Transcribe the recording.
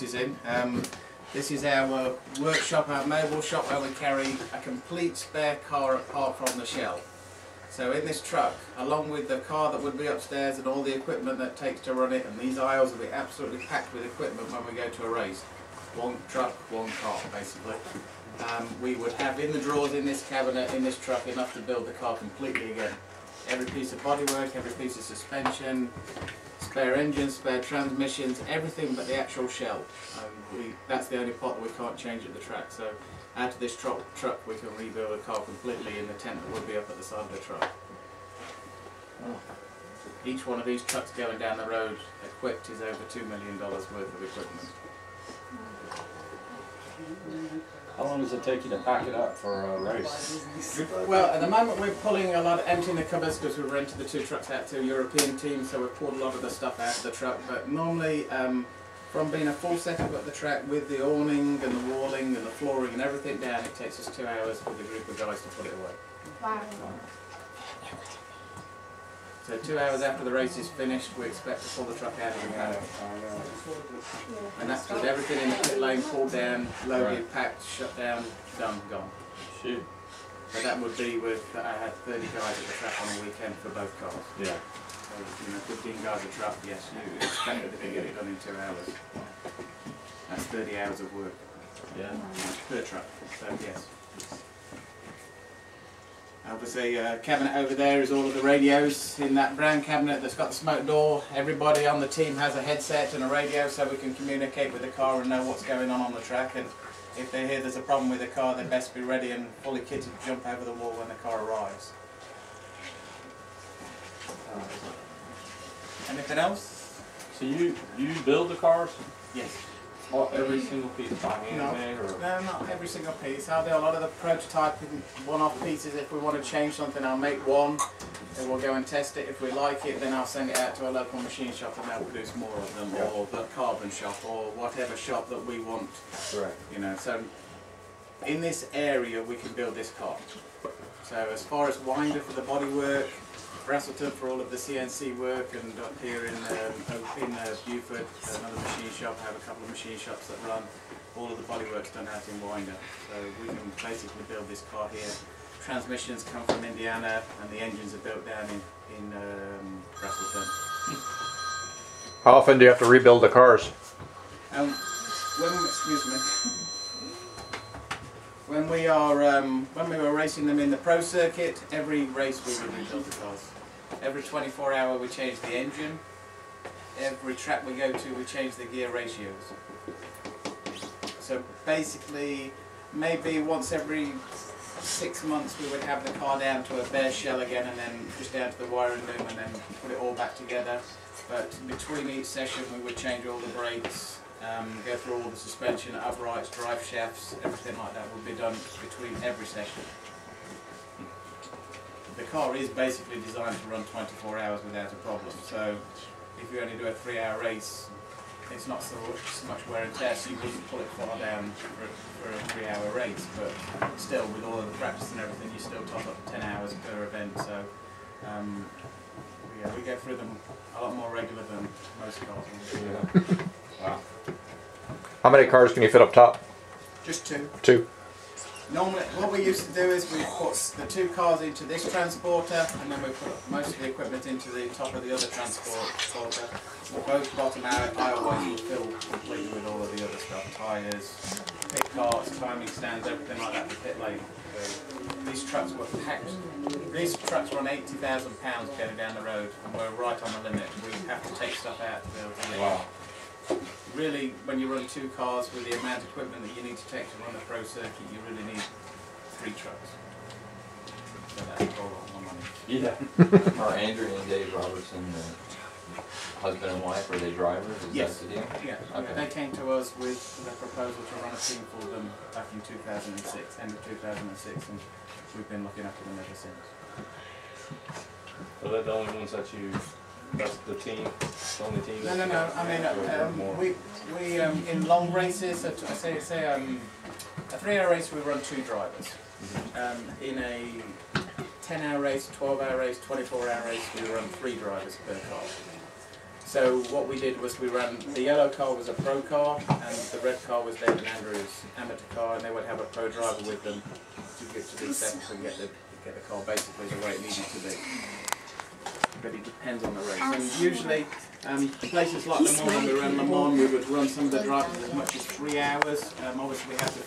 races in. This is our workshop, our mobile shop, where we carry a complete spare car apart from the shell. So in this truck, along with the car that would be upstairs and all the equipment that it takes to run it, and these aisles will be absolutely packed with equipment when we go to a race. One truck, one car, basically. We would have in the drawers in this cabinet, in this truck, enough to build the car completely again. Every piece of bodywork, every piece of suspension, spare engines, spare transmissions, everything but the actual shell. That's the only part that we can't change at the track. So out of this truck we can rebuild the car completely in the tent that would be up at the side of the truck. Each one of these trucks going down the road equipped is over $2 million worth of equipment. How long does it take you to pack it up for a race? Well, at the moment we're pulling a lot, emptying the cupboards because we've rented the 2 trucks out to a European team, so we've pulled a lot of the stuff out of the truck. But normally, from being a full setup at the track with the awning and the walling and the flooring and everything down, it takes us 2 hours with a group of guys to put it away. Wow. So 2 hours after the race is finished, we expect to pull the truck out of the paddock. And that's with everything in the pit lane pulled down, loaded, packed, shut down, done, gone. Shoot. But that would be with, I had 30 guys at the track on the weekend for both cars. Yeah. So, 15 guys a truck, yes, you expect that they can get it done in 2 hours. That's 30 hours of work. Yeah. Per truck, so yes. Obviously, cabinet over there is all of the radios. In that brown cabinet that's got the smoke door, everybody on the team has a headset and a radio, so we can communicate with the car and know what's going on the track. And if they hear there's a problem with the car, they best be ready and fully kitted to jump over the wall when the car arrives. Anything else? So you build the cars? Yes. Every single piece by hand or? No, not every single piece. I'll do a lot of the prototyping, one-off pieces. If we want to change something, I'll make one, then we'll go and test it. If we like it, then I'll send it out to a local machine shop and they'll produce more of them, or the carbon shop, or whatever shop that we want. Right. You know, so in this area we can build this car. So as far as Winder for the bodywork, Brasselton for all of the CNC work, and up here in Beaufort, another machine shop. I have a couple of machine shops that run all of the bodywork's done out in Winder. So we can basically build this car here. Transmissions come from Indiana, and the engines are built down in Brasselton. How often do you have to rebuild the cars? When we were racing them in the pro circuit, every race we would rebuild the cars. Every 24 hour we change the engine. Every track we go to we change the gear ratios. So basically, maybe once every 6 months we would have the car down to a bare shell again, and then just down to the wiring loom, and then put it all back together. But between each session we would change all the brakes, go through all the suspension, uprights, drive shafts, everything like that would be done between every session. The car is basically designed to run 24 hours without a problem, so if you only do a 3-hour race, it's not so much wear and tear, so you wouldn't pull it far down for a 3-hour race, but still with all of the practice and everything you still top up 10 hours per event, so yeah, we go through them a lot more regular than most cars. Yeah. Wow. How many cars can you fit up top? Just 2. 2. Normally, what we used to do is we put the 2 cars into this transporter, and then we put most of the equipment into the top of the other transporter. Both bottom aisleways will fill completely with all of the other stuff: tyres, pit carts, timing stands, everything like that for pit lane. So these trucks were packed. These trucks run 80,000 pounds going down the road, and we're right on the limit. We have to take stuff out to be able to leave. Wow. Really, when you run 2 cars with the amount of equipment that you need to take to run a pro circuit, you really need 3 trucks. So that's a whole lot more money. Yeah. Are Andrea and Dave Robertson husband and wife? Are they drivers? Is Yes. that the deal? Yeah. Okay. They came to us with the proposal to run a team for them back in 2006, end of 2006, and we've been looking after them ever since. So they're the only ones that you, that's the team, the only team? No. I mean, we in long races, so I say a 3-hour race we run 2 drivers. In a 10-hour race, 12-hour race, 24-hour race, we run 3 drivers per car. So what we did was we ran, the yellow car was a pro car and the red car was David Andrews' amateur car, and they would have a pro driver with them to get to be seventh and get the car basically the way it needed to be. But it depends on the race. And usually places like Le Mans, when we ran Le Mans, we would run some of the drivers as much as 3 hours. Obviously we have to